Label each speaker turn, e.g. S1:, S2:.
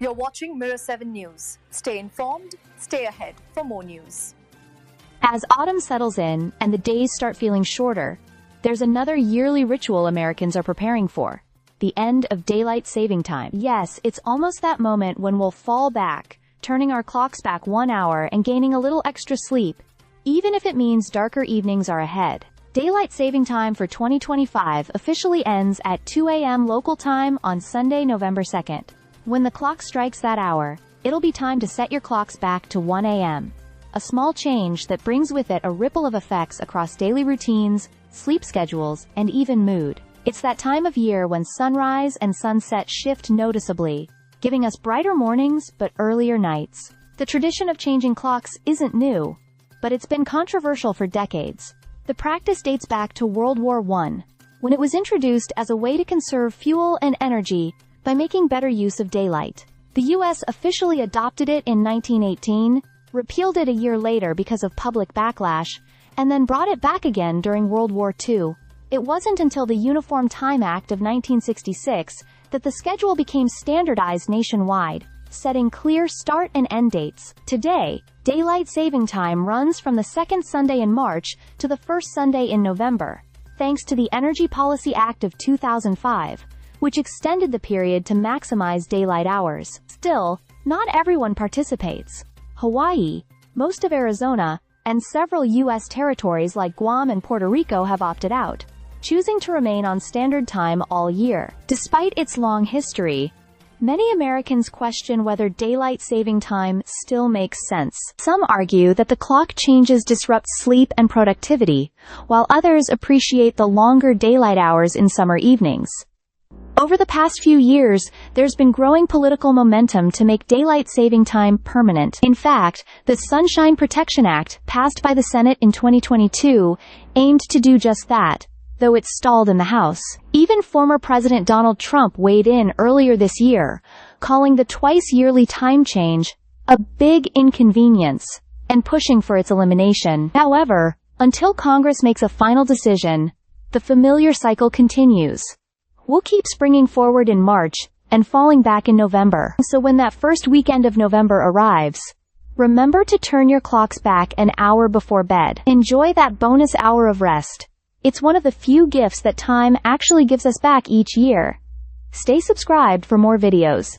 S1: You're watching Mirror 7 News. Stay informed, stay ahead for more news.
S2: As autumn settles in and the days start feeling shorter, there's another yearly ritual Americans are preparing for: the end of daylight saving time. Yes, it's almost that moment when we'll fall back, turning our clocks back 1 hour and gaining a little extra sleep, even if it means darker evenings are ahead. Daylight saving time for 2025 officially ends at 2 a.m. local time on Sunday, November 2nd. When the clock strikes that hour, it'll be time to set your clocks back to 1 a.m. A small change that brings with it a ripple of effects across daily routines, sleep schedules, and even mood. It's that time of year when sunrise and sunset shift noticeably, giving us brighter mornings but earlier nights. The tradition of changing clocks isn't new, but it's been controversial for decades. The practice dates back to World War I, when it was introduced as a way to conserve fuel and energy by making better use of daylight. The U.S. officially adopted it in 1918, repealed it a year later because of public backlash, and then brought it back again during World War II. It wasn't until the Uniform Time Act of 1966 that the schedule became standardized nationwide, setting clear start and end dates. Today, daylight saving time runs from the second Sunday in March to the first Sunday in November, thanks to the Energy Policy Act of 2005, which extended the period to maximize daylight hours. Still, not everyone participates. Hawaii, most of Arizona, and several U.S. territories like Guam and Puerto Rico have opted out, choosing to remain on standard time all year. Despite its long history, many Americans question whether daylight saving time still makes sense. Some argue that the clock changes disrupt sleep and productivity, while others appreciate the longer daylight hours in summer evenings. Over the past few years, there's been growing political momentum to make daylight saving time permanent. In fact, the Sunshine Protection Act, passed by the Senate in 2022, aimed to do just that, though it stalled in the House. Even former President Donald Trump weighed in earlier this year, calling the twice-yearly time change a big inconvenience and pushing for its elimination. However, until Congress makes a final decision, the familiar cycle continues. We'll keep springing forward in March and falling back in November. So when that first weekend of November arrives, remember to turn your clocks back an hour before bed. Enjoy that bonus hour of rest. It's one of the few gifts that time actually gives us back each year. Stay subscribed for more videos.